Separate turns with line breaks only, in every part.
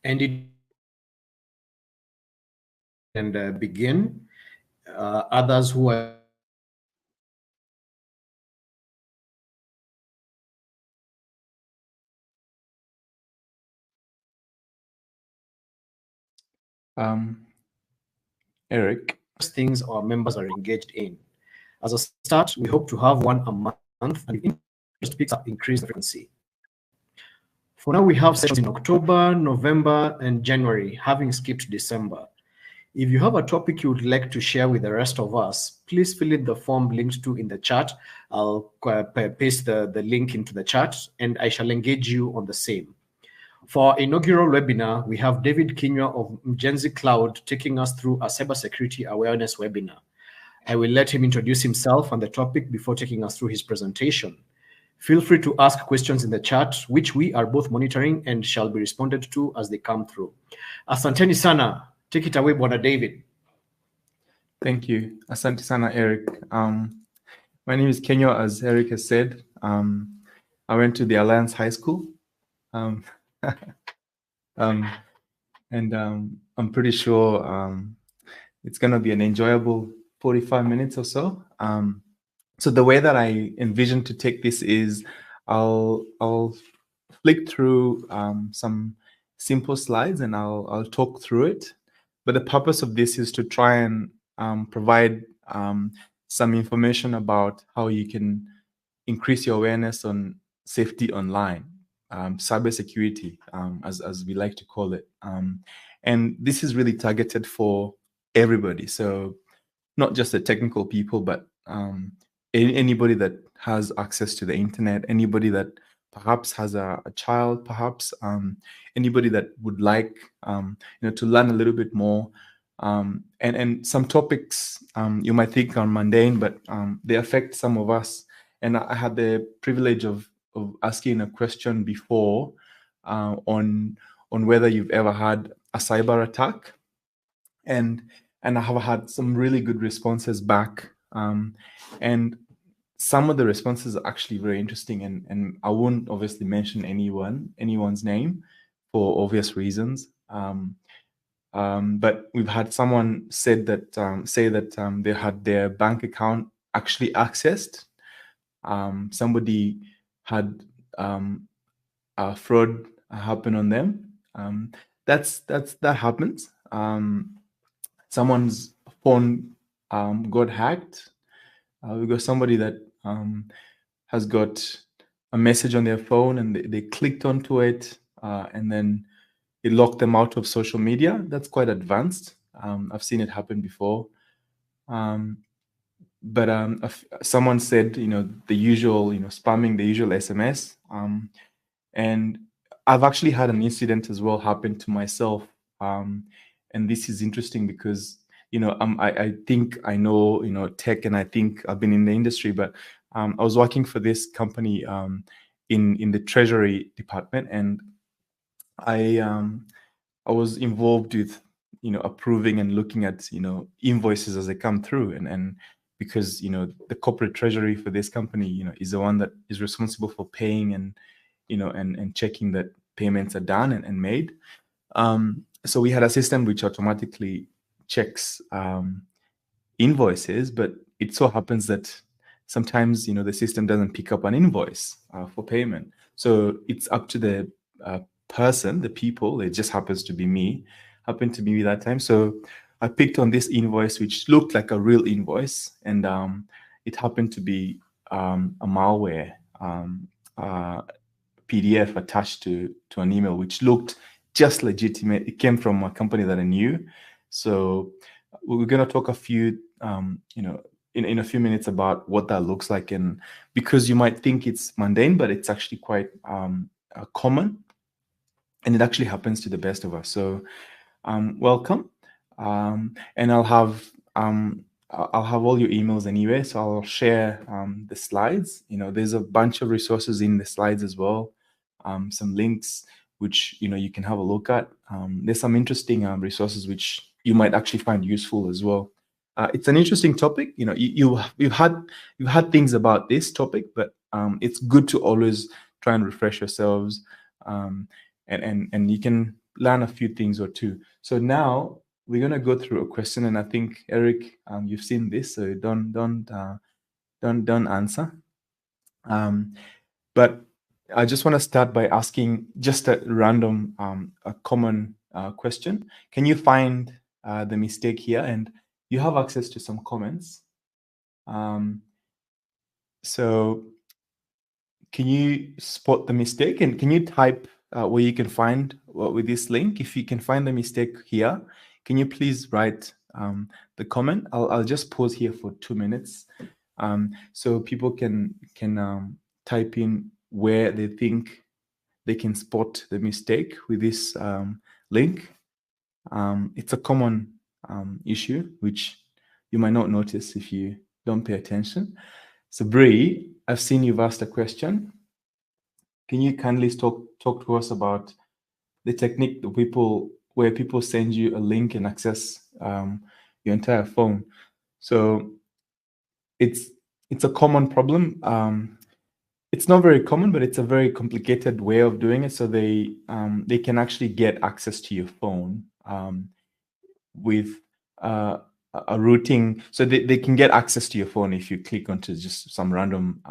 and it and begin. Others who are
Eric.
things our members are engaged in. As a start, we hope to have one a month, and if interest picks up, increase the frequency. For now, we have sessions in October, November, and January, having skipped December. If you have a topic you would like to share with the rest of us, please fill in the form linked to in the chat. I'll paste the link into the chat, and I shall engage you on the same. For our inaugural webinar, we have David Kinyua of Mjenzi Cloud taking us through a cybersecurity awareness webinar. I will let him introduce himself and the topic before taking us through his presentation. Feel free to ask questions in the chat, which we are both monitoring and shall be responded to as they come through. Asanteni sana. Take it away, Bwana David.
Thank you. Asante sana, Eric. My name is Kinyua, as Eric has said. I went to the Alliance High School. And I'm pretty sure it's going to be an enjoyable 45 minutes or so. So the way that I envision to take this is I'll flick through some simple slides and I'll talk through it. But the purpose of this is to try and provide some information about how you can increase your awareness on safety online, cybersecurity, as we like to call it. And this is really targeted for everybody. So not just the technical people, but anybody that has access to the internet, anybody that perhaps has a child, perhaps anybody that would like to learn a little bit more. And some topics you might think are mundane, but they affect some of us. And I had the privilege of asking a question before on whether you've ever had a cyber attack, and I have had some really good responses back. And some of the responses are actually very interesting, and I won't obviously mention anyone's name for obvious reasons. But we've had someone say that they had their bank account actually accessed. Somebody had a fraud happen on them. That happens. Someone's phone got hacked. We got somebody that has got a message on their phone and they clicked onto it, and then it locked them out of social media. That's quite advanced. I've seen it happen before. But someone said, the usual, spamming the usual SMS. And I've actually had an incident as well happen to myself. And this is interesting because, I think I know, tech, and I think I've been in the industry, but I was working for this company in the treasury department, and I was involved with, approving and looking at, invoices as they come through, and because, the corporate treasury for this company, is the one that is responsible for paying and, and checking that payments are done and made. So we had a system which automatically checks invoices, but it so happens that sometimes, the system doesn't pick up an invoice for payment. So it's up to the person, the people. It just happens to be me, that time. So I picked on this invoice, which looked like a real invoice, and it happened to be a malware PDF attached to an email, which looked just legitimate. It came from a company that I knew. So we're going to talk a few, in a few minutes about what that looks like, and because you might think it's mundane, but it's actually quite common, and it actually happens to the best of us. So welcome, and I'll have all your emails anyway, so I'll share the slides. There's a bunch of resources in the slides as well, some links which you can have a look at. There's some interesting resources which you might actually find useful as well. It's an interesting topic. You've had things about this topic, but it's good to always try and refresh yourselves, and you can learn a few things or two. So now we're gonna go through a question, and I think Eric, you've seen this, so don't answer. But I just want to start by asking just a random, a common question. Can you find the mistake here? And you have access to some comments. So can you spot the mistake, and can you type where you can find with this link? If you can find the mistake here, can you please write the comment? I'll just pause here for 2 minutes, so people can type in where they think they can spot the mistake with this link. It's a common issue which you might not notice if you don't pay attention. So Bree, I've seen you've asked a question. Can you kindly talk to us about the technique where people send you a link and access your entire phone? So it's a common problem. It's not very common, but it's a very complicated way of doing it. So they can actually get access to your phone with a routing. So they can get access to your phone if you click onto just some random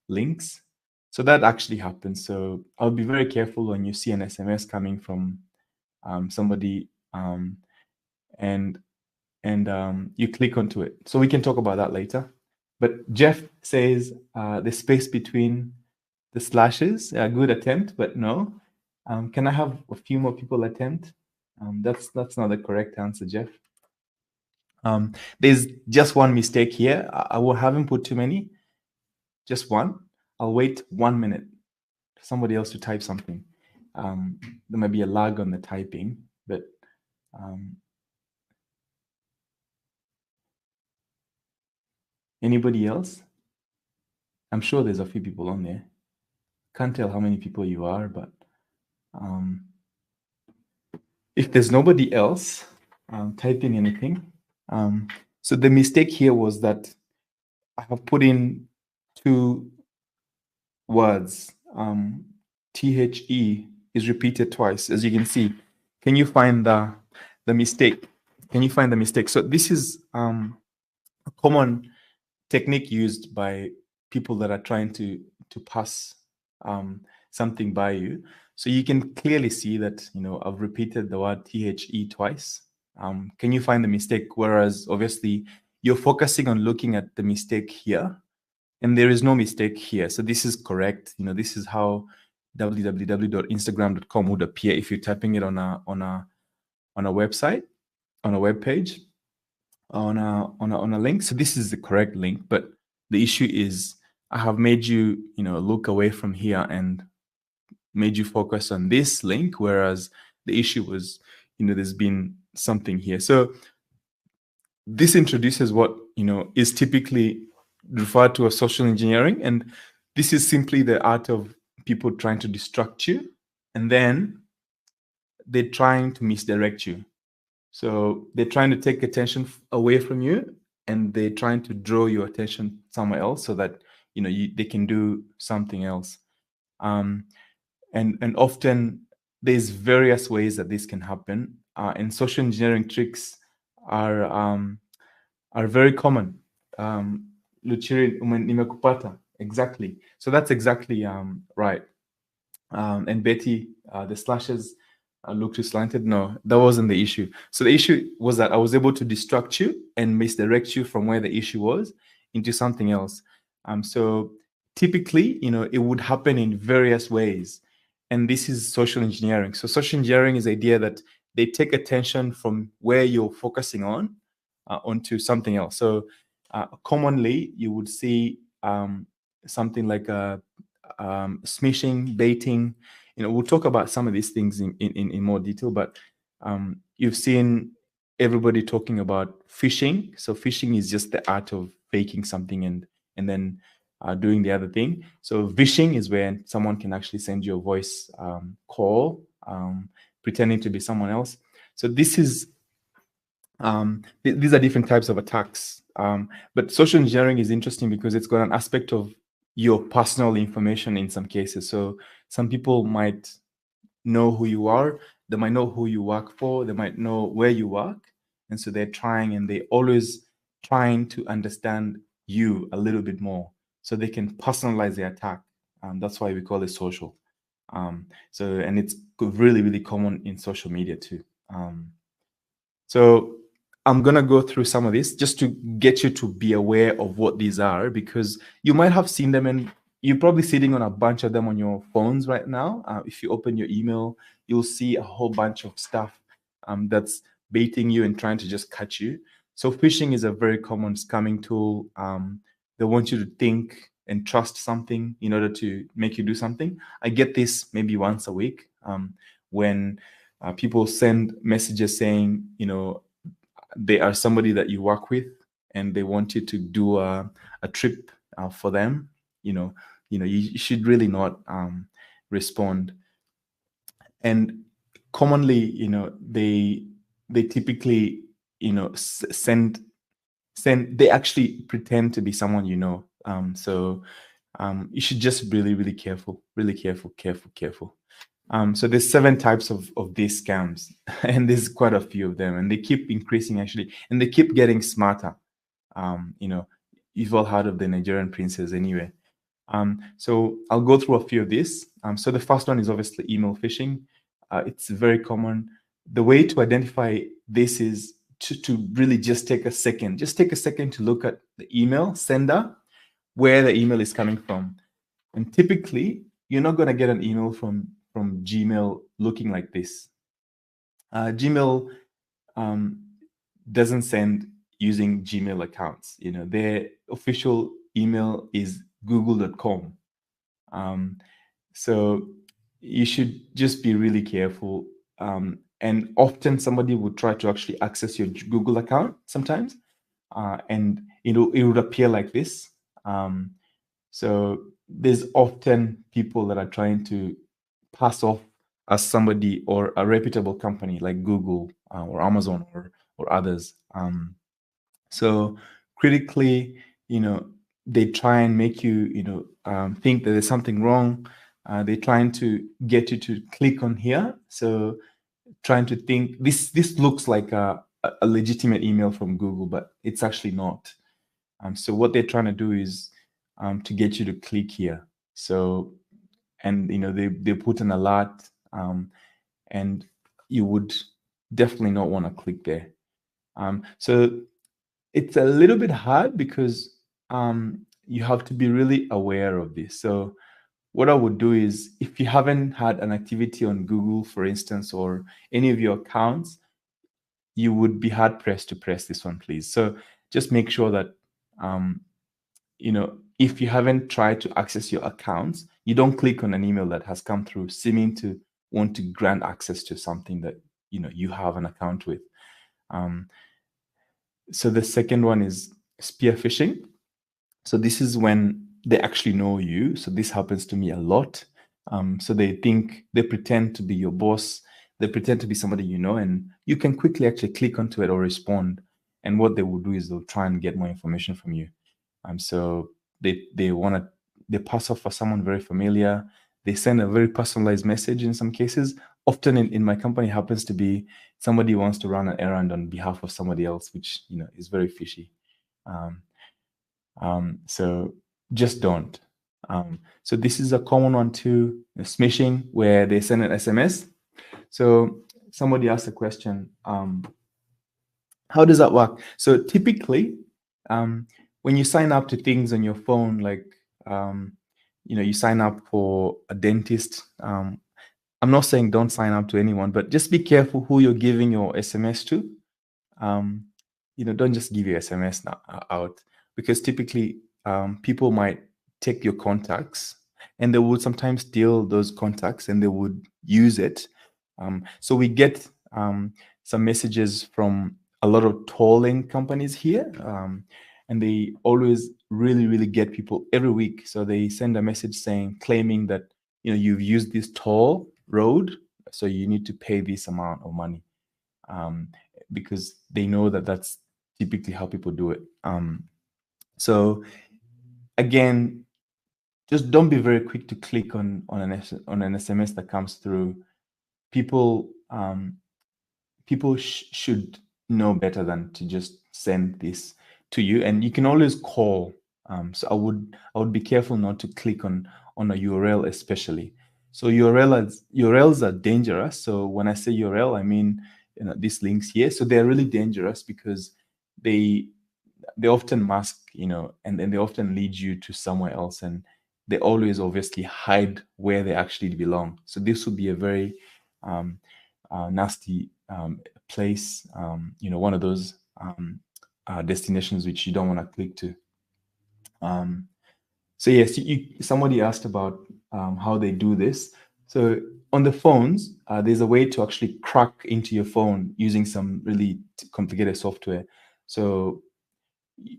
links. So that actually happens. So I'll be very careful when you see an SMS coming from somebody and you click onto it. So we can talk about that later. But Jeff says the space between the slashes, a good attempt, but no. Can I have a few more people attempt? That's not the correct answer, Jeff. There's just one mistake here. I haven't put too many, just one. I'll wait 1 minute for somebody else to type something. There might be a lag on the typing, but anybody else? I'm sure there's a few people on there. Can't tell how many people you are, but if there's nobody else typing anything, so the mistake here was that I have put in 2 words. THE is repeated twice, as you can see. Can you find the mistake? Can you find the mistake? So this is a common technique used by people that are trying to pass something by you. So you can clearly see that, I've repeated the word THE twice. Can you find the mistake? Whereas obviously you're focusing on looking at the mistake here, and there is no mistake here. So this is correct. This is how www.instagram.com would appear if you're typing it on a website, on a web page, on a link. So this is the correct link, but the issue is I have made you look away from here and made you focus on this link, whereas the issue was there's been something here. So this introduces what is typically referred to as social engineering, and this is simply the art of people trying to distract you, and then they're trying to misdirect you. So they're trying to take attention away from you, and they're trying to draw your attention somewhere else so that they can do something else. And often there's various ways that this can happen, and social engineering tricks are very common. Luchiri, nimekupata. Exactly. So that's exactly right. And Betty, the slashes look too slanted. No, that wasn't the issue. So the issue was that I was able to distract you and misdirect you from where the issue was into something else. So typically, it would happen in various ways. And this is social engineering. So social engineering is the idea that they take attention from where you're focusing on onto something else. So commonly, you would see something like smishing, baiting. We'll talk about some of these things in more detail, but you've seen everybody talking about phishing. So phishing is just the art of faking something and then doing the other thing. So vishing is when someone can actually send you a voice call, pretending to be someone else. So this is these are different types of attacks. But social engineering is interesting because it's got an aspect of your personal information in some cases. So some people might know who you are, they might know who you work for, they might know where you work, and so they're trying, and they always trying to understand you a little bit more so they can personalize the attack. That's why we call it social. And it's really, really common in social media too. So I'm going to go through some of this just to get you to be aware of what these are, because you might have seen them and you're probably sitting on a bunch of them on your phones right now. If you open your email, you'll see a whole bunch of stuff that's baiting you and trying to just catch you. So phishing is a very common scamming tool. They want you to think and trust something in order to make you do something. I get this maybe once a week when people send messages saying, they are somebody that you work with and they want you to do a trip for them. You should really not respond. And commonly, they typically, send. They actually pretend to be someone you know. So you should just really, really careful, careful. So there's 7 types of these scams, and there's quite a few of them, and they keep increasing actually, and they keep getting smarter. You've all heard of the Nigerian princess anyway. So I'll go through a few of these. So the first one is obviously email phishing. It's very common. The way to identify this is to really just take a second to look at the email sender, where the email is coming from. And typically, you're not going to get an email from Gmail looking like this. Gmail doesn't send using Gmail accounts. Their official email is google.com. So you should just be really careful. And often somebody would try to actually access your Google account sometimes, and it would appear like this. So there's often people that are trying to pass off as somebody or a reputable company like Google or Amazon or others. So critically, they try and make you, think that there's something wrong. They're trying to get you to click on here. So trying to think this looks like a legitimate email from Google, but it's actually not. So what they're trying to do is to get you to click here. So, and they put an alert, and you would definitely not want to click there. So it's a little bit hard because you have to be really aware of this. So what I would do is, if you haven't had an activity on Google, for instance, or any of your accounts, you would be hard pressed to press this one, please. So just make sure that if you haven't tried to access your accounts, you don't click on an email that has come through seeming to want to grant access to something that you have an account with. So the second one is spear phishing. So this is when they actually know you. So this happens to me a lot. So they pretend to be your boss. They pretend to be somebody you know, and you can quickly actually click onto it or respond. And what they will do is they'll try and get more information from you. So they pass off for someone very familiar. They send a very personalized message in some cases. Often in my company happens to be somebody wants to run an errand on behalf of somebody else, which is very fishy. So just don't. So this is a common one too, smishing, where they send an SMS. So somebody asked a question, how does that work? So typically, when you sign up to things on your phone, like, you sign up for a dentist. I'm not saying don't sign up to anyone, but just be careful who you're giving your SMS to. Don't just give your SMS out, because typically people might take your contacts and they would sometimes steal those contacts and they would use it. So we get some messages from a lot of tolling companies here, and they always really, really get people every week. So they send a message claiming that you've used this toll road, so you need to pay this amount of money, because they know that that's typically how people do it. So again, just don't be very quick to click on an SMS that comes through. People people should know better than to just send this to you, and you can always call. So I would be careful not to click on a URL, especially. So URLs are dangerous. So when I say URL, I mean, these links here. So they're really dangerous because they often mask, and they often lead you to somewhere else, and they always obviously hide where they actually belong. So this would be a very nasty place, one of those destinations which you don't want to click to. So yes, somebody asked about how they do this. So on the phones, there's a way to actually crack into your phone using some really complicated software. So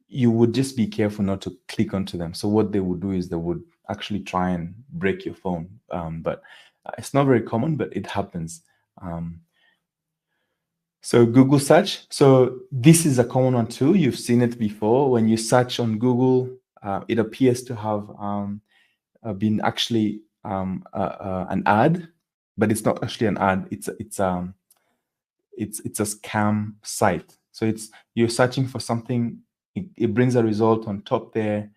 you would just be careful not to click onto them. So what they would do is they would actually try and break your phone. But it's not very common, but it happens. So Google search. So this is a common one too. You've seen it before. When you search on Google, it appears to have been actually an ad, but it's not actually an ad. It's a scam site. So you're searching for something. It brings a result on top there.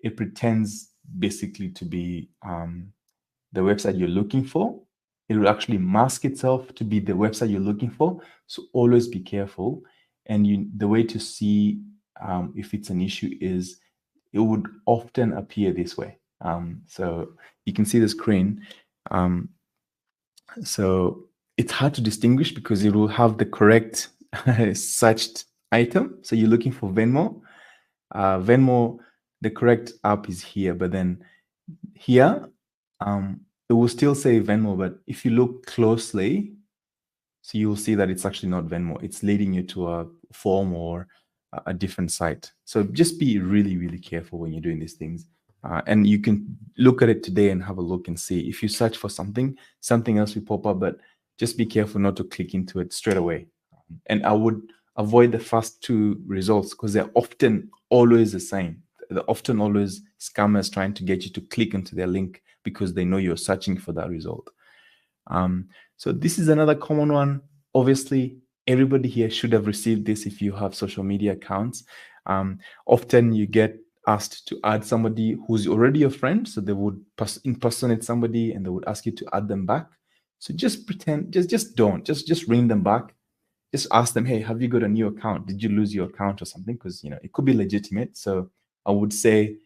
It pretends basically to be the website you're looking for. It will actually mask itself to be the website you're looking for. So always be careful. And the way to see if it's an issue is it would often appear this way. So you can see the screen. So it's hard to distinguish because it will have the correct searched item. So you're looking for Venmo. Venmo, the correct app is here, but then here, it will still say Venmo, but if you look closely, so you'll see that it's actually not Venmo. It's leading you to a form or a different site. So just be really, really careful when you're doing these things. And you can look at it today and have a look and see. If you search for something else will pop up, but just be careful not to click into it straight away. And I would avoid the first two results because they're often always the same. They're often always scammers trying to get you to click into their link because they know you're searching for that result. So this is another common one. Obviously, everybody here should have received this if you have social media accounts. Often you get asked to add somebody who's already your friend. So they would impersonate somebody and they would ask you to add them back. So just pretend, just don't, just ring them back. Just ask them, hey, have you got a new account? Did you lose your account or something? Because it could be legitimate. So I would say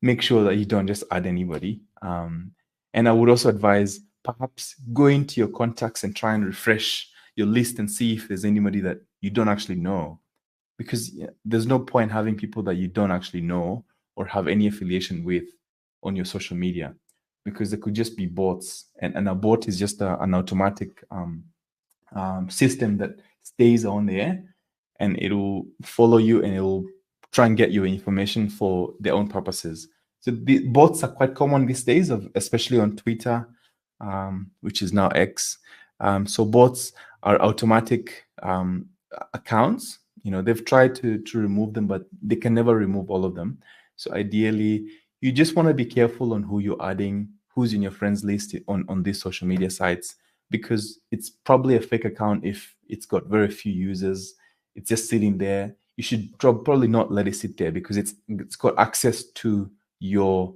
make sure that you don't just add anybody. And I would also advise perhaps go into your contacts and try and refresh your list and see if there's anybody that you don't actually know. Because there's no point having people that you don't actually know or have any affiliation with on your social media, because they could just be bots. And a bot is just an automatic system that stays on there, and it'll follow you and it'll try and get your information for their own purposes. So the bots are quite common these days, especially on Twitter, which is now X. So bots are automatic accounts. They've tried to remove them, but they can never remove all of them. So ideally, you just want to be careful on who you're adding, who's in your friends list on these social media sites, because it's probably a fake account if it's got very few users. It's just sitting there. You should probably not let it sit there because it's got access to your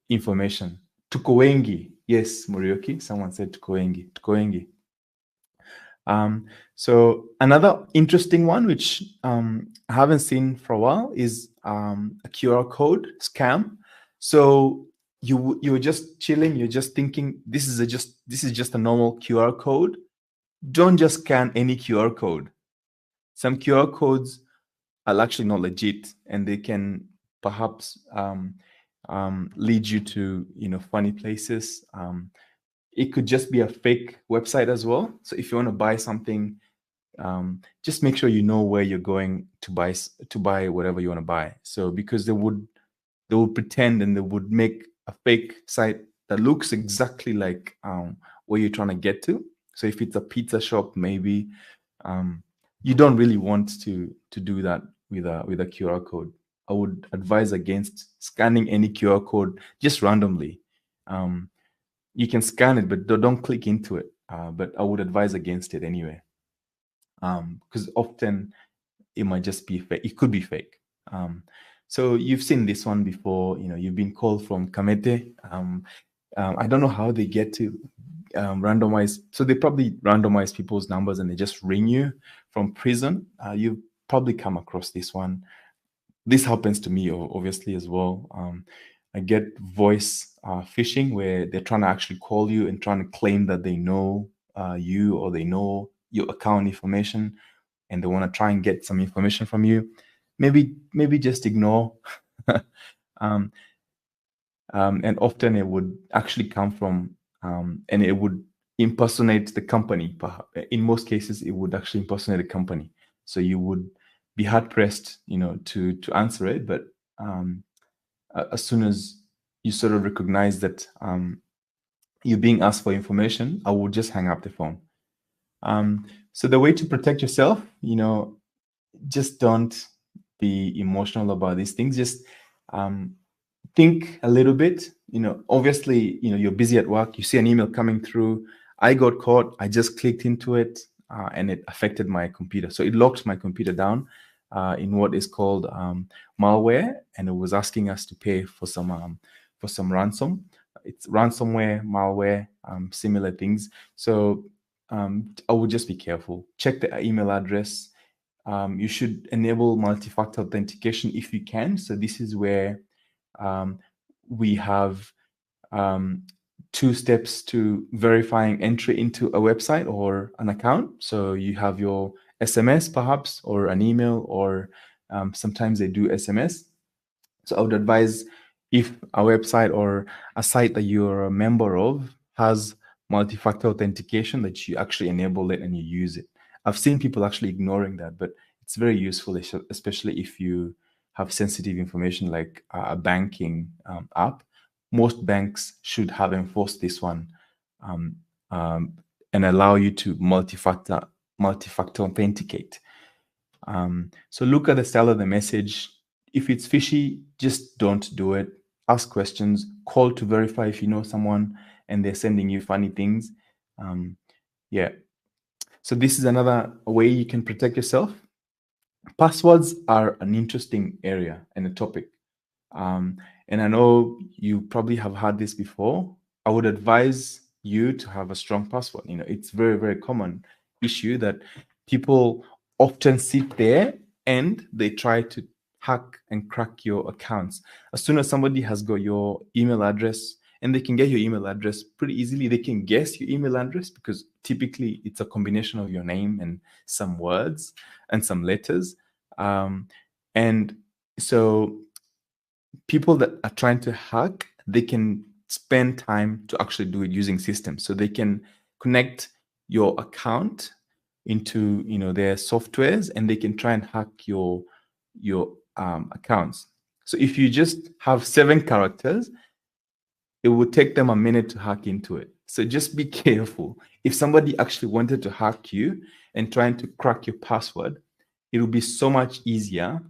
information. Tukowengi. Yes, Morioki. Someone said Tukowengi. So another interesting one, which I haven't seen for a while, is a QR code scam. So you're just chilling, you're just thinking this is just a normal QR code. Don't just scan any QR code. Some QR codes are actually not legit, and they can perhaps lead you to funny places. It could just be a fake website as well. So if you want to buy something, just make sure you know where you're going to buy whatever you want to buy. So because they would pretend and they would make a fake site that looks exactly like where you're trying to get to. So if it's a pizza shop, maybe you don't really want to do that with a QR code. I would advise against scanning any QR code just randomly. You can scan it, but don't click into it. but I would advise against it anyway, because often it might just be fake. It could be fake. So you've seen this one before. You've been called from Kamete. I don't know how they get to randomize. So they probably randomize people's numbers and they just ring you from prison. You've probably come across this one. This happens to me, obviously, as well. I get voice phishing where they're trying to actually call you and trying to claim that they know you, or they know your account information, and they want to try and get some information from you. Maybe just ignore. And often it would actually come from, and it would impersonate the company. In most cases, it would actually impersonate the company. So you would be hard pressed, to answer it. But as soon as you sort of recognize that you're being asked for information, I would just hang up the phone. So the way to protect yourself, just don't be emotional about these things. Just think a little bit. Obviously, you're busy at work. You see an email coming through. I got caught. I just clicked into it, and it affected my computer. So it locked my computer down in what is called malware, and it was asking us to pay for some ransom. It's ransomware, malware, similar things. So I would just be careful. Check the email address. You should enable multi-factor authentication if you can. So this is where we have 2 steps to verifying entry into a website or an account. So you have your SMS perhaps, or an email, or sometimes they do SMS. So I would advise, if a website or a site that you're a member of has multi-factor authentication, that you actually enable it and you use it. I've seen people actually ignoring that, but it's very useful, especially if you have sensitive information like a banking app. Most banks should have enforced this one, and allow you to multi-factor authenticate. So look at the style of the message. If it's fishy, just don't do it. Ask questions. Call to verify if you know someone and they're sending you funny things. Yeah. So this is another way you can protect yourself. Passwords are an interesting area and a topic. And I know you probably have had this before. I would advise you to have a strong password. It's very, very common issue that people often sit there and they try to hack and crack your accounts. As soon as somebody has got your email address, and they can get your email address pretty easily, they can guess your email address because typically it's a combination of your name and some words and some letters. And so people that are trying to hack, they can spend time to actually do it using systems. So they can connect your account into their softwares, and they can try and hack your accounts. So if you just have 7 characters, it would take them a minute to hack into it. So just be careful. If somebody actually wanted to hack you and trying to crack your password, it will be so much easier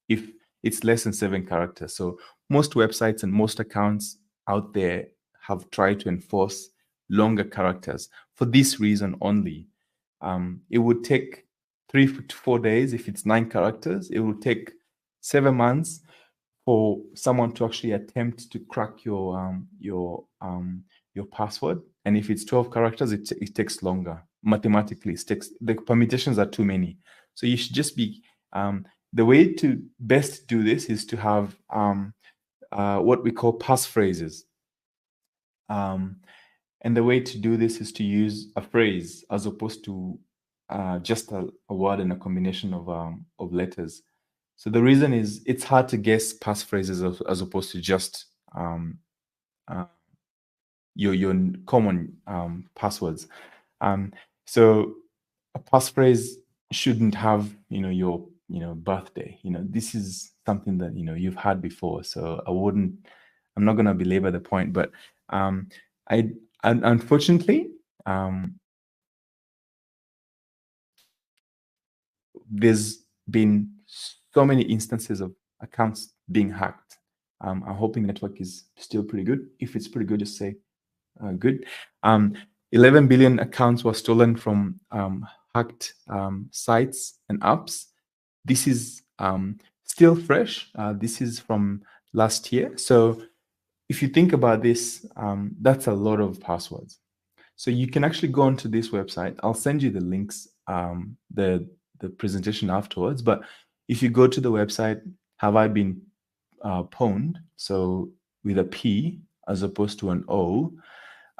if it's less than 7 characters. So most websites and most accounts out there have tried to enforce longer characters for this reason only. It would take 3 to 4 days if it's 9 characters. It would take 7 months for someone to actually attempt to crack your password. And if it's 12 characters, it takes longer. Mathematically, the permutations are too many. So you should just be, the way to best do this is to have what we call passphrases. And the way to do this is to use a phrase as opposed to just a word and a combination of letters. So the reason is it's hard to guess passphrases as opposed to just your common passwords. So a passphrase shouldn't have your birthday. This is something that you've had before. So I'm not going to belabor the point, but unfortunately, there's been so many instances of accounts being hacked. I'm hoping the network is still pretty good. If it's pretty good, just say good. 11 billion accounts were stolen from hacked sites and apps. This is still fresh. This is from last year. So if you think about this, that's a lot of passwords. So you can actually go onto this website. I'll send you the links, the presentation afterwards. But if you go to the website, have I been pwned? So with a P as opposed to an O.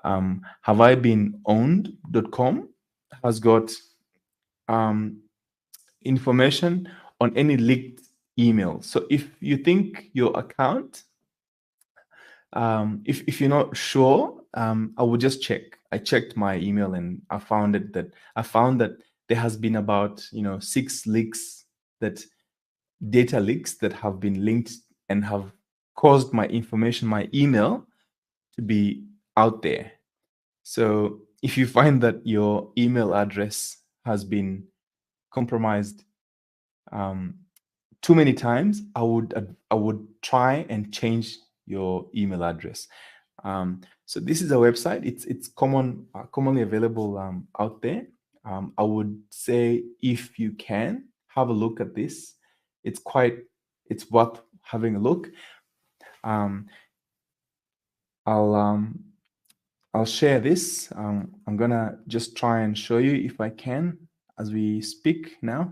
Have I been owned.com has got information on any leaked email. So if you think your account, if you're not sure, I would just check. I checked my email and I found that there has been about 6 leaks, that data leaks that have been linked and have caused my information, my email, to be out there. So if you find that your email address has been compromised too many times, I would try and change your email address. So this is a website. It's commonly available out there. I would say if you can have a look at this, it's worth having a look. I'll share this. I'm gonna just try and show you if I can as we speak now.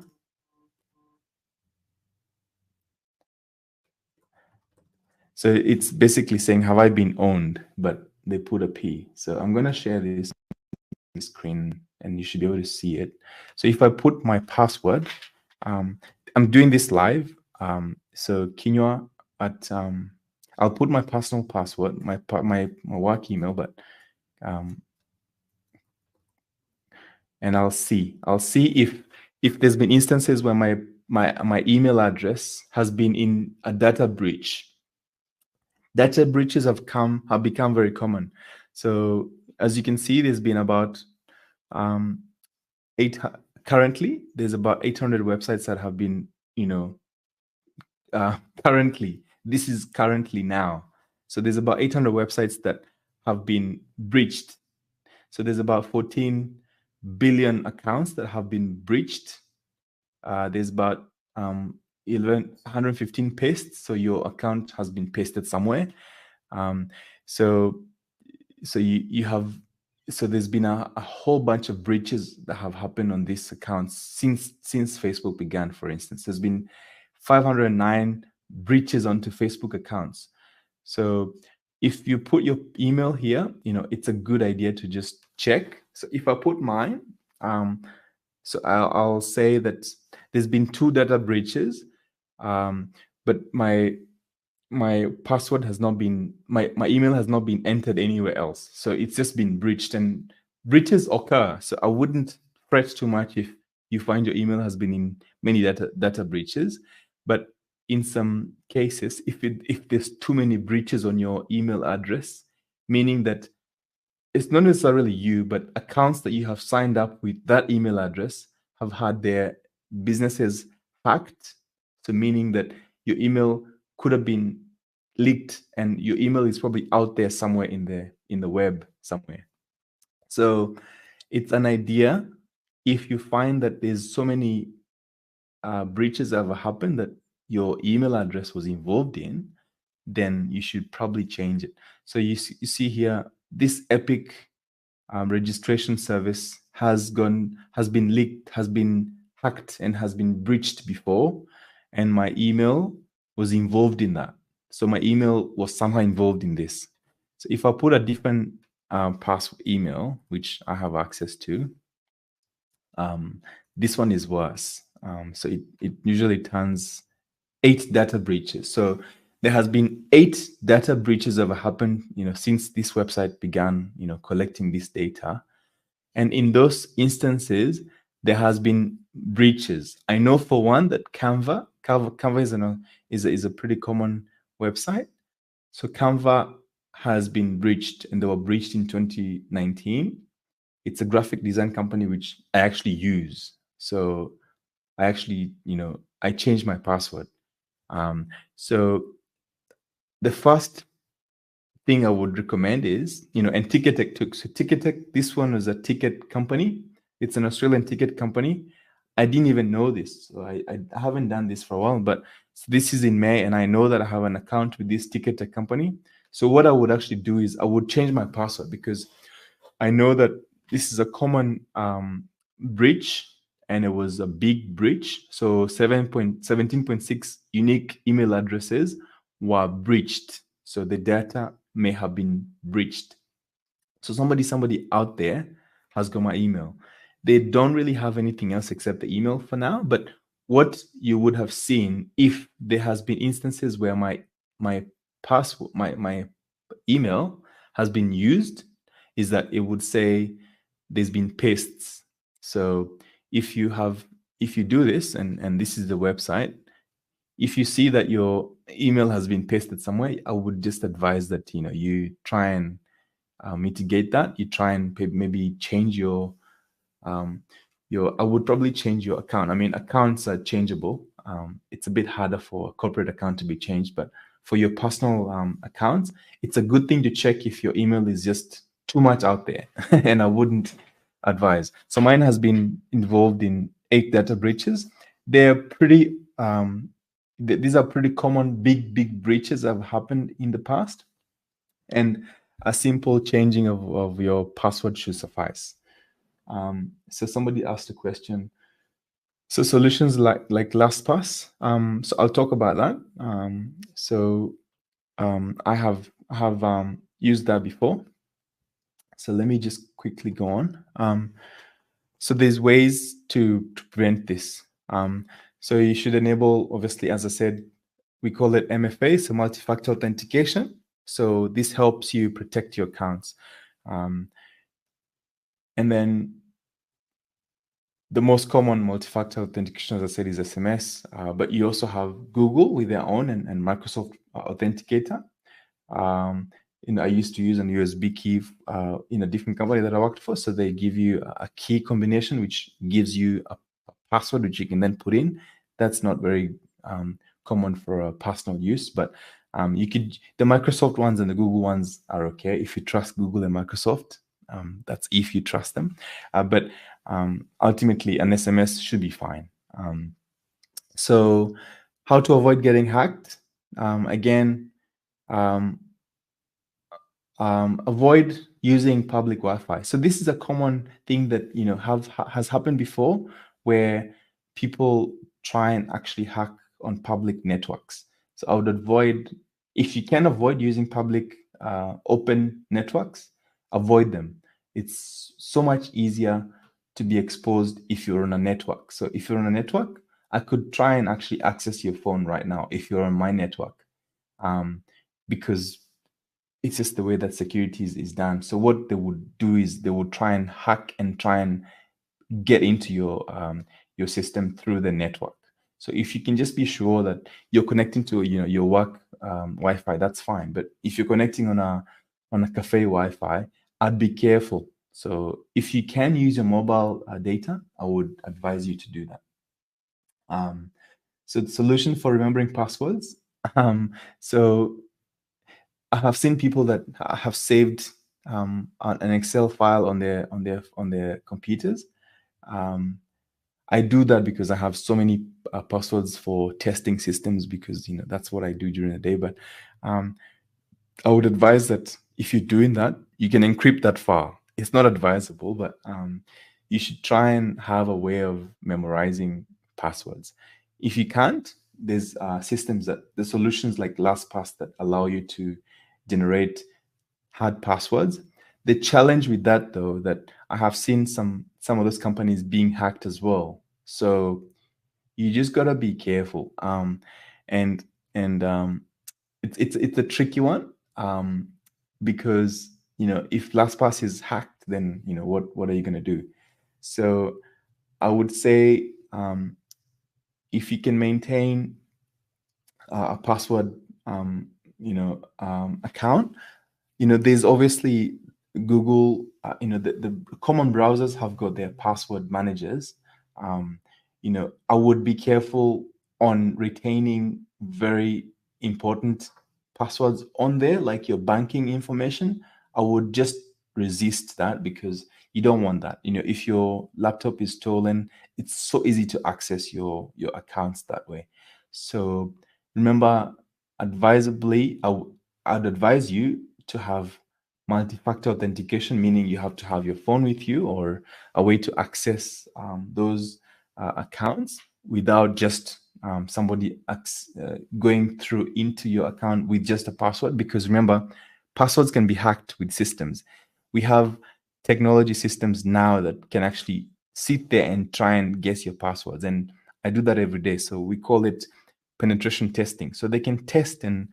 So it's basically saying, have I been owned? But they put a P. So I'm gonna share this screen and you should be able to see it. So if I put my password, I'm doing this live. So Kinyua at I'll put my personal password, my work email, but and I'll see if there's been instances where my email address has been in a data breach. Data breaches have become very common. So as you can see, there's been about currently there's about 800 websites that have been currently. This is currently now. So there's about 800 websites that have been breached. So there's about 14 billion accounts that have been breached. There's about 115 pastes. So your account has been pasted somewhere. So there's been a whole bunch of breaches that have happened on these accounts since Facebook began. For instance, there's been 509 breaches onto Facebook accounts. So if you put your email here, it's a good idea to just check. So if I put mine, so I'll say that there's been 2 data breaches, but my password has not been, my email has not been entered anywhere else. So it's just been breached, and breaches occur. So I wouldn't fret too much if you find your email has been in many data breaches. But in some cases, if there's too many breaches on your email address, meaning that it's not necessarily you, but accounts that you have signed up with that email address have had their businesses hacked. So meaning that your email could have been leaked and your email is probably out there somewhere in the web somewhere. So it's an idea. If you find that there's so many breaches that have happened that your email address was involved in, then you should probably change it. So you see here, this Epic registration service has been leaked, has been hacked, and has been breached before, and my email was involved in that. So my email was somehow involved in this. So if I put a different password email, which I have access to, this one is worse. So it usually turns 8 data breaches. So there has been 8 data breaches that have happened, since this website began, collecting this data. And in those instances, there has been breaches. I know for one that Canva is a pretty common website. So Canva has been breached, and they were breached in 2019. It's a graphic design company which I actually use. So I actually, I changed my password. So the first thing I would recommend is, and Ticketek took. So Ticketek, this one was a ticket company. It's an Australian ticket company. I didn't even know this. So I haven't done this for a while, but so this is in May, and I know that I have an account with this Ticketek company. So what I would actually do is I would change my password, because I know that this is a common breach, and it was a big breach. So 17.6 unique email addresses were breached. So the data may have been breached. So somebody out there has got my email. They don't really have anything else except the email for now. But what you would have seen, if there has been instances where my password, my email has been used, is that it would say there's been pastes. So if you do this, and this is the website, if you see that your email has been pasted somewhere, I would just advise that you try and mitigate that. You try and maybe change your I would probably change your account. I mean, accounts are changeable. It's a bit harder for a corporate account to be changed, but for your personal accounts, it's a good thing to check if your email is just too much out there. And I wouldn't advise. So mine has been involved in 8 data breaches. They're pretty these are pretty common big breaches that have happened in the past, and a simple changing of your password should suffice. So somebody asked a question. So solutions like LastPass. So I'll talk about that. I have used that before. So let me just quickly go on. So there's ways to prevent this. So you should enable, obviously, as I said, we call it MFA, so multi-factor authentication. So this helps you protect your accounts. And then the most common multi-factor authentication, as I said, is SMS, but you also have Google with their own, and Microsoft Authenticator. I used to use an USB key in a different company that I worked for. So they give you a key combination, which gives you a password, which you can then put in. That's not very common for personal use, but the Microsoft ones and the Google ones are okay if you trust Google and Microsoft. That's if you trust them, but ultimately an SMS should be fine. So how to avoid getting hacked? Again, avoid using public Wi-Fi. So this is a common thing that has happened before, where people try and actually hack on public networks. So I would avoid, if you can avoid using public open networks, avoid them. It's so much easier to be exposed if you're on a network. So if you're on a network, I could try and actually access your phone right now if you're on my network, because it's just the way that security is done. So what they would do is they would try and hack and try and get into your system through the network. So if you can just be sure that you're connecting to your work Wi-Fi, that's fine. But if you're connecting on a cafe Wi-Fi, I'd be careful. So if you can use your mobile data, I would advise you to do that. So the solution for remembering passwords. So I have seen people that have saved an Excel file on their computers. I do that because I have so many passwords for testing systems, because that's what I do during the day. But I would advise that if you're doing that, you can encrypt that file. It's not advisable, but you should try and have a way of memorizing passwords. If you can't, there's the solutions like LastPass that allow you to generate hard passwords. The challenge with that, though, that I have seen some of those companies being hacked as well. So you just gotta be careful. It's a tricky one, because if LastPass is hacked, then what are you gonna do? So I would say if you can maintain a password account, there's obviously Google, the common browsers have got their password managers. I would be careful on retaining very important passwords on there, like your banking information, I would just resist that, because you don't want that. If your laptop is stolen, it's so easy to access your accounts that way. So remember, advisably, I'd advise you to have multi-factor authentication, meaning you have to have your phone with you or a way to access those accounts without just somebody going through into your account with just a password. Because remember, passwords can be hacked with systems. We have technology systems now that can actually sit there and try and guess your passwords. And I do that every day. So we call it penetration testing. So they can test and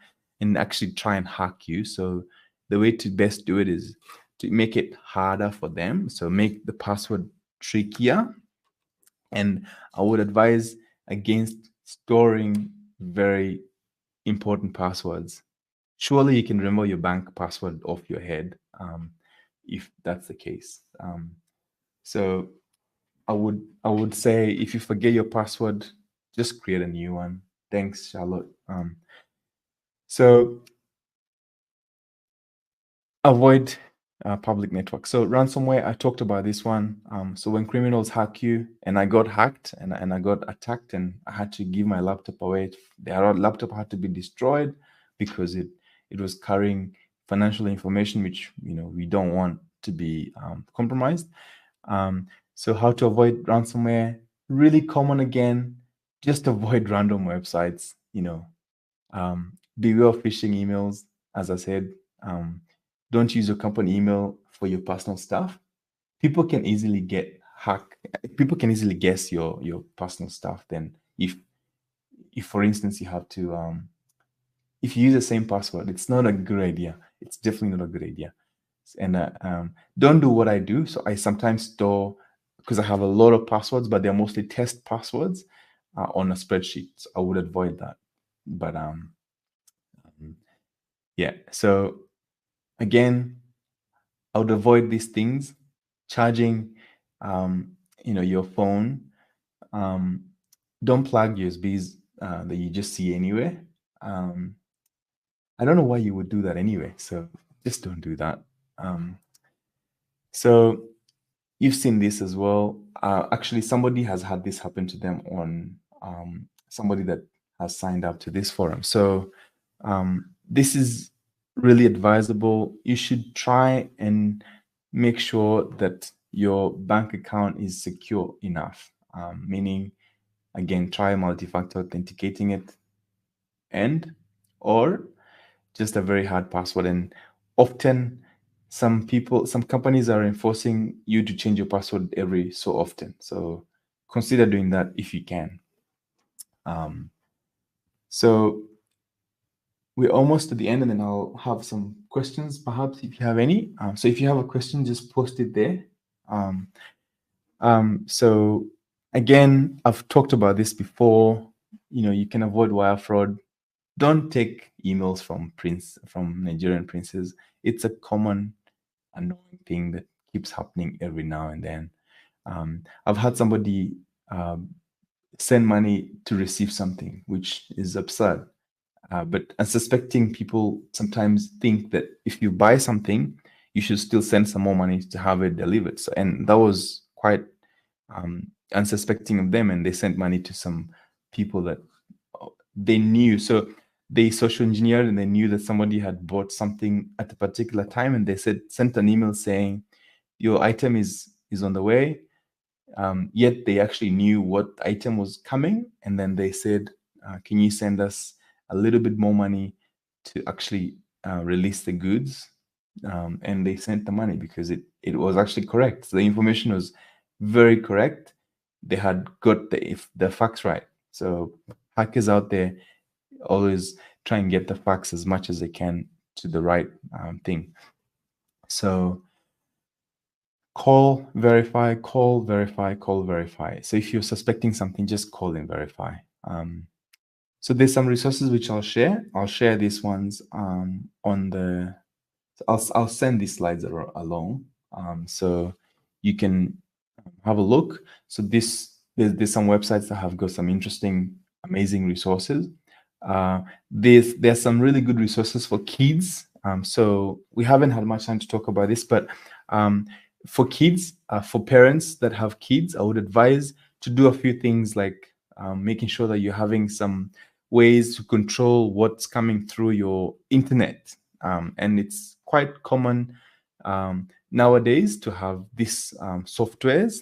actually try and hack you. So the way to best do it is to make it harder for them. So make the password trickier. And I would advise against storing very important passwords. Surely you can remember your bank password off your head, if that's the case. So I would say, if you forget your password, just create a new one. Thanks, Charlotte. So avoid public network. So ransomware, I talked about this one. So when criminals hack you, and I got hacked and I got attacked, and I had to give my laptop away. The laptop had to be destroyed because it was carrying financial information, which we don't want to be compromised. So how to avoid ransomware? Really common again. Just avoid random websites. Beware of phishing emails. As I said, don't use your company email for your personal stuff. People can easily get hacked. People can easily guess your personal stuff. Then, if for instance you have to, if you use the same password, it's not a good idea. It's definitely not a good idea. And don't do what I do. So I sometimes store, because I have a lot of passwords, but they're mostly test passwords on a spreadsheet. So I would avoid that. But yeah. So again, I would avoid these things. Charging, your phone. Don't plug USBs that you just see anywhere. I don't know why you would do that anyway. So just don't do that. So you've seen this as well. Actually, somebody has had this happen to them on somebody that has signed up to this forum. So this is really advisable. You should try and make sure that your bank account is secure enough. Meaning, again, try multi-factor authenticating it, or just a very hard password. And often some companies are enforcing you to change your password every so often. So consider doing that if you can. So we're almost at the end, and then I'll have some questions, perhaps, if you have any. So if you have a question, just post it there. So again, I've talked about this before. You can avoid wire fraud. Don't take emails from Nigerian princes. It's a common annoying thing that keeps happening every now and then. I've had somebody send money to receive something, which is absurd. But unsuspecting people sometimes think that if you buy something, you should still send some more money to have it delivered. So, and that was quite unsuspecting of them. And they sent money to some people that they knew. So they social engineered, and they knew that somebody had bought something at a particular time, and they sent an email saying your item is on the way. Yet they actually knew what item was coming, and then they said, can you send us a little bit more money to actually release the goods? And they sent the money because it was actually correct. So the information was very correct. They had got the facts right. So hackers out there always try and get the facts as much as they can to the right thing. So call, verify, call, verify, call, verify. So if you're suspecting something, just call and verify. So there's some resources which I'll share. I'll share these ones on the. I'll send these slides along, so you can have a look. So there's some websites that have got some interesting, amazing resources. There's some really good resources for kids. So we haven't had much time to talk about this, but for kids, for parents that have kids, I would advise to do a few things like making sure that you're having some ways to control what's coming through your internet. And it's quite common nowadays to have these softwares.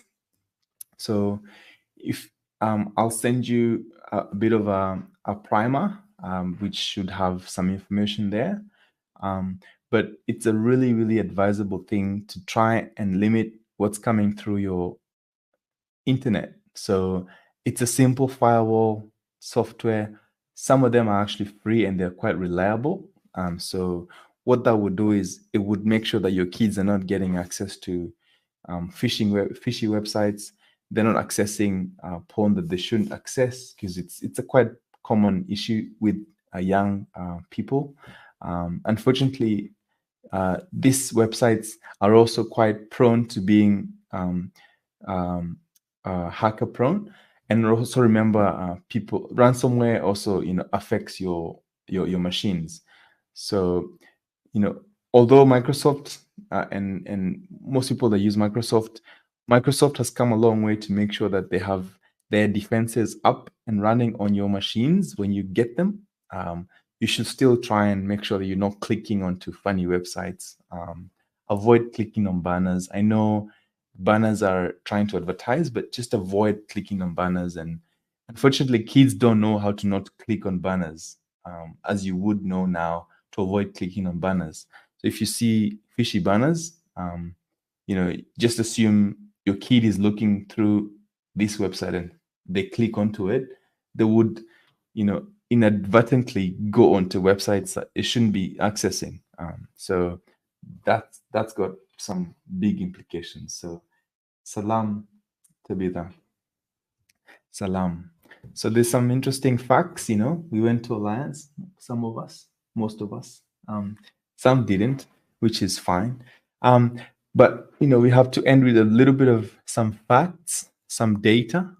So if I'll send you a bit of a primer, which should have some information there. But it's a really, really advisable thing to try and limit what's coming through your internet. So it's a simple firewall software. Some of them are actually free and they're quite reliable. So what that would do is it would make sure that your kids are not getting access to fishy websites. They're not accessing porn that they shouldn't access, because it's a quite common issue with young people. Unfortunately, these websites are also quite prone to being hacker prone. And also remember, people ransomware also affects your machines. So although Microsoft and most people that use Microsoft has come a long way to make sure that they have their defenses up and running on your machines when you get them. You should still try and make sure that you're not clicking onto funny websites. Avoid clicking on banners. I know banners are trying to advertise, but just avoid clicking on banners. And unfortunately, kids don't know how to not click on banners, as you would know now, to avoid clicking on banners. So if you see fishy banners, just assume your kid is looking through this website and they click onto it. They would, inadvertently go onto websites that it shouldn't be accessing. So that's got some big implications. So salam, Tabitha. Salam. So there's some interesting facts. We went to Alliance, some of us, most of us. Some didn't, which is fine. But we have to end with a little bit of some facts, some data.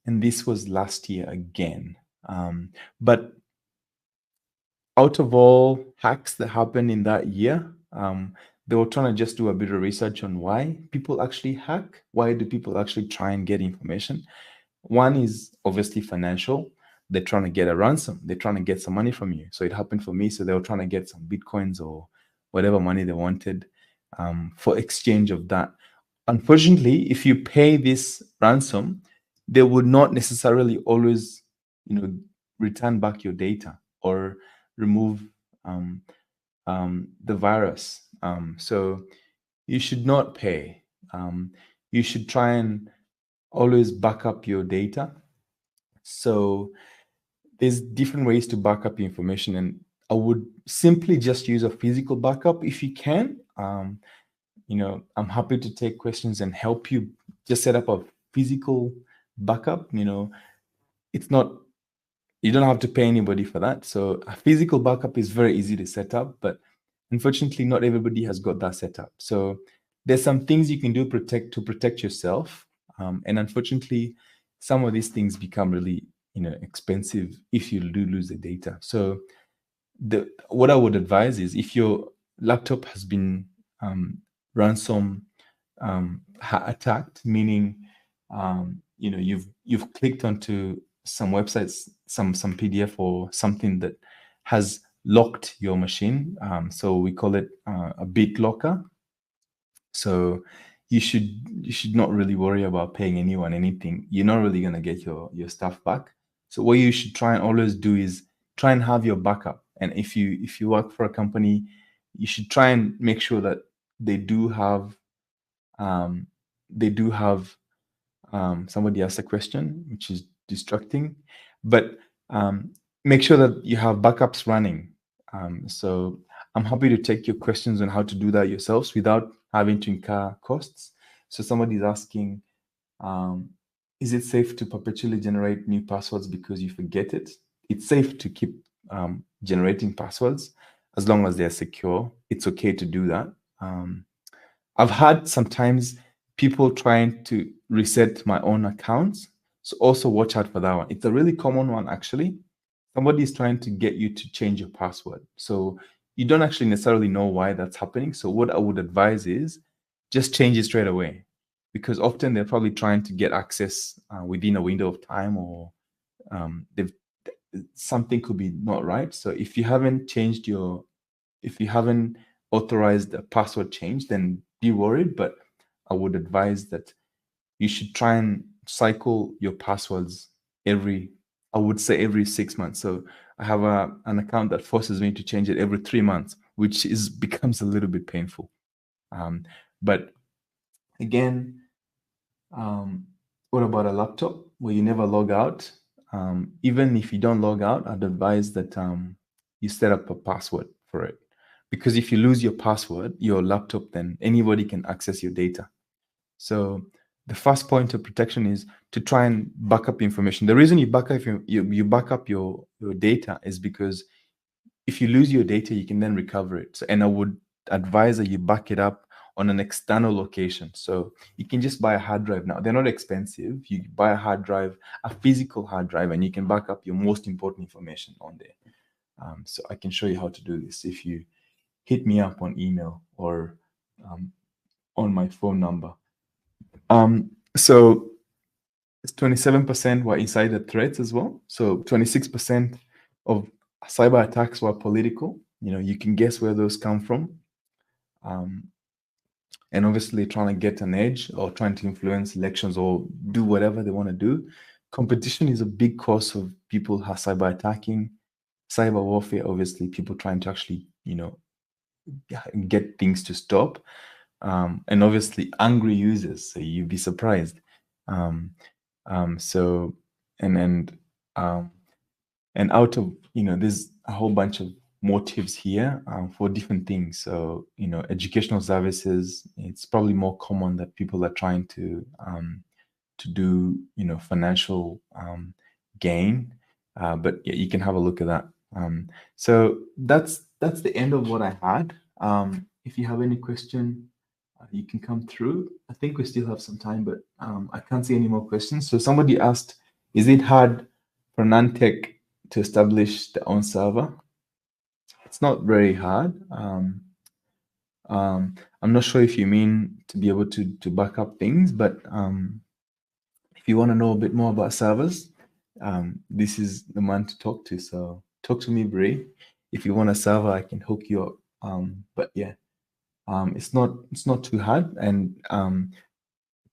And this was last year again. But out of all hacks that happened in that year, they were trying to just do a bit of research on why people actually hack. Why do people actually try and get information? One is obviously financial. They're trying to get a ransom. They're trying to get some money from you. So it happened for me. So they were trying to get some Bitcoins or whatever money they wanted for exchange of that. Unfortunately, if you pay this ransom, they would not necessarily always, return back your data or remove the virus. So you should not pay. You should try and always back up your data. So there's different ways to back up your information, and I would simply just use a physical backup if you can. I'm happy to take questions and help you just set up a physical backup. It's not, you don't have to pay anybody for that. So a physical backup is very easy to set up, but unfortunately, not everybody has got that set up. So there's some things you can do to protect yourself. And unfortunately, some of these things become really, expensive if you do lose the data. So what I would advise is, if your laptop has been ransom attacked, meaning you've clicked onto some websites, some PDF or something that has locked your machine. So we call it a BitLocker. So you should not really worry about paying anyone anything. You're not really going to get your stuff back. So what you should try and always do is try and have your backup. And if you work for a company, you should try and make sure that they do have somebody asked a question, which is distracting, but make sure that you have backups running. So I'm happy to take your questions on how to do that yourselves without having to incur costs. So somebody's asking, is it safe to perpetually generate new passwords because you forget it? It's safe to keep generating passwords as long as they're secure. It's okay to do that. I've had sometimes people trying to reset my own accounts. So also watch out for that one. It's a really common one, actually. Somebody is trying to get you to change your password. So you don't actually necessarily know why that's happening. So what I would advise is just change it straight away, because often they're probably trying to get access within a window of time, or something could be not right. So if you haven't authorized a password change, then be worried. But I would advise that you should try and cycle your passwords every 6 months. So I have an account that forces me to change it every 3 months, which becomes a little bit painful. But again, what about a laptop where you never log out? Even if you don't log out, I'd advise that you set up a password for it. Because if you lose your password, your laptop, then anybody can access your data. So the first point of protection is to try and back up information. The reason you back up you back up your data is because if you lose your data, you can then recover it. So, and I would advise that you back it up on an external location. So you can just buy a hard drive now. They're not expensive. You buy a hard drive, a physical hard drive, and you can back up your most important information on there. So I can show you how to do this if you hit me up on email or on my phone number. So it's 27% were insider threats as well. So 26% of cyber attacks were political. You can guess where those come from. And obviously trying to get an edge or trying to influence elections or do whatever they want to do. Competition is a big cause of people who are cyber attacking. Cyber warfare, obviously, people trying to actually, get things to stop. And obviously angry users, so you'd be surprised. So and out of there's a whole bunch of motives here for different things. So educational services, it's probably more common that people are trying to do financial gain, but yeah, you can have a look at that. So that's the end of what I had. If you have any question, you can come through. I think we still have some time, but I can't see any more questions. So somebody asked, is it hard for non-tech to establish their own server? It's not very hard. I'm not sure if you mean to be able to back up things, but if you want to know a bit more about servers, this is the man to talk to. So talk to me, Bray. If you want a server, I can hook you up. But yeah, it's not too hard. And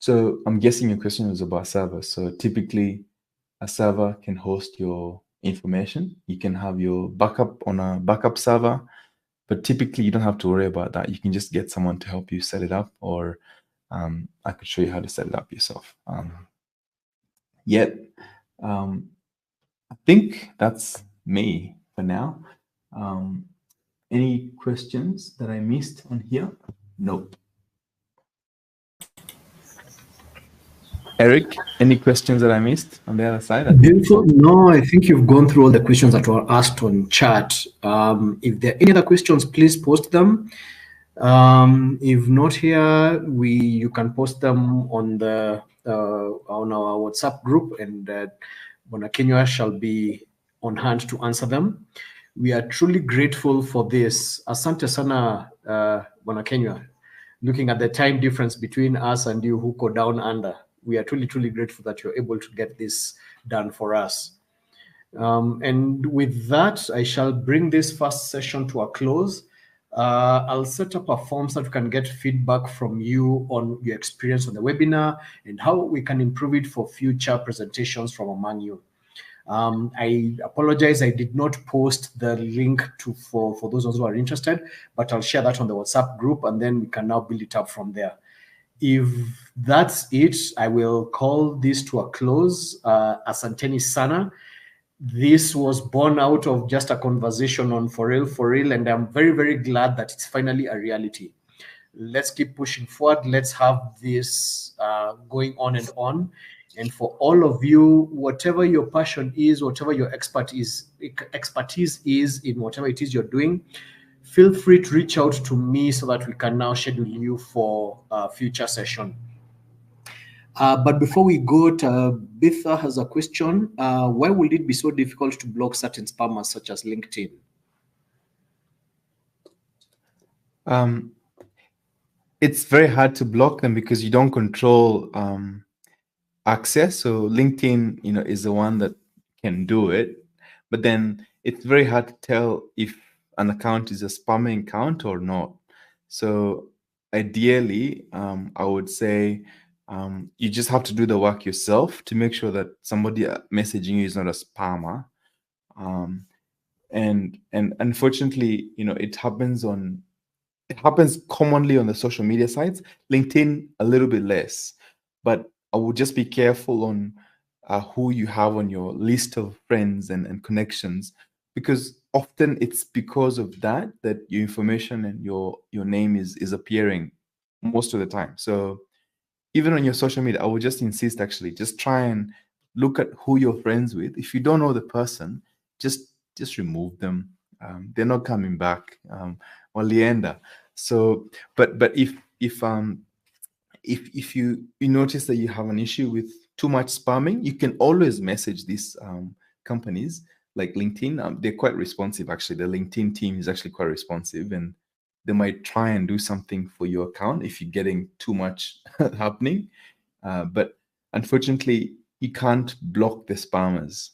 so I'm guessing your question was about servers. So typically, a server can host your information. You can have your backup on a backup server, but typically you don't have to worry about that. You can just get someone to help you set it up, or I could show you how to set it up yourself. I think that's me for now. Any questions that I missed on here? Nope. Eric, any questions that I missed on the other side?
Beautiful. No, I think you've gone through all the questions that were asked on chat. If there are any other questions, please post them. If not here, you can post them on our WhatsApp group, and Bwana Kinyua shall be on hand to answer them. We are truly grateful for this. Asante sana, Bwana Kinyua. Looking at the time difference between us and you who go down under, we are truly, truly grateful that you're able to get this done for us. And with that, I shall bring this first session to a close. I'll set up a form so that we can get feedback from you on your experience on the webinar and how we can improve it for future presentations from among you. I apologize, I did not post the link for those who are interested, but I'll share that on the WhatsApp group, and then we can now build it up from there. If that's it, I will call this to a close. Asanteni sana. This was born out of just a conversation on for real, and I'm very, very glad that it's finally a reality. Let's keep pushing forward. Let's have this going on and on. And for all of you, whatever your passion is, whatever your expertise is in whatever it is you're doing, feel free to reach out to me so that we can now schedule you for a future session. But before we go, Bitha has a question. Why would it be so difficult to block certain spammers such as LinkedIn?
It's very hard to block them because you don't control access. So LinkedIn, is the one that can do it. But then it's very hard to tell if an account is a spamming account or not. So ideally, I would say you just have to do the work yourself to make sure that somebody messaging you is not a spammer. And unfortunately, it happens commonly on the social media sites. LinkedIn a little bit less, but I would just be careful on who you have on your list of friends and connections, because often it's because of that your information and your name is appearing most of the time. So even on your social media, I would just insist, actually, just try and look at who you're friends with. If you don't know the person, just remove them. They're not coming back. Walienda. So, but if you notice that you have an issue with too much spamming, you can always message these companies like LinkedIn. They're quite responsive, actually. The LinkedIn team is actually quite responsive, and they might try and do something for your account if you're getting too much happening. But unfortunately, you can't block the spammers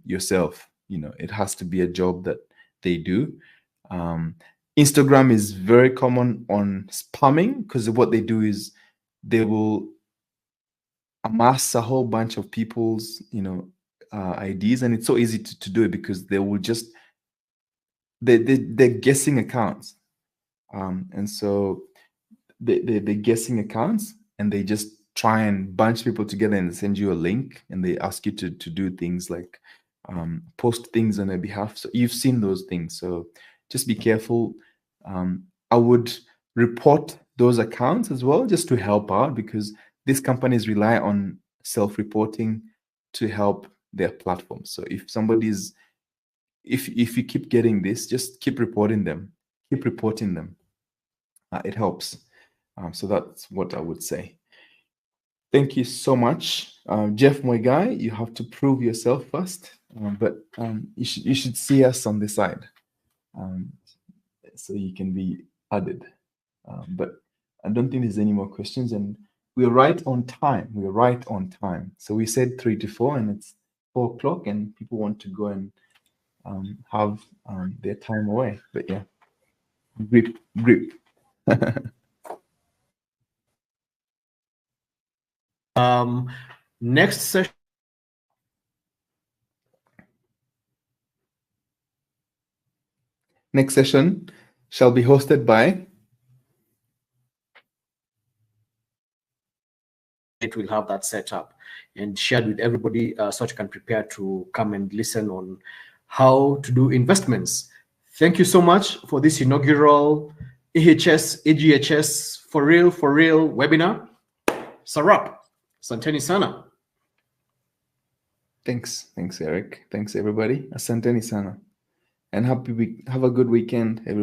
yourself. It has to be a job that they do. Instagram is very common on spamming, because what they do is they will amass a whole bunch of people's IDs, and it's so easy to do it because they will just they're guessing accounts, and so they're guessing accounts, and they just try and bunch people together and send you a link, and they ask you to do things like post things on their behalf. So you've seen those things, so just be careful. I would report those accounts as well, just to help out, because these companies rely on self-reporting to help their platform. So if somebody's if you keep getting this, just keep reporting them. It helps. So that's what I would say. Thank you so much. Jeff, my guy, you have to prove yourself first, but you should see us on the side, so you can be added. But I don't think there's any more questions, and we're right on time. So we said 3 to 4, and it's 4 o'clock, and people want to go and have their time away. But yeah, grip.
Next session.
Next session shall be hosted by.
It will have that set up and shared with everybody, so you can prepare to come and listen on how to do investments. Thank you so much for this inaugural AGHS for real webinar. Sarap, Santeni Sana.
Thanks, Eric. Thanks, everybody. Asanteni sana, and have a good weekend, everybody.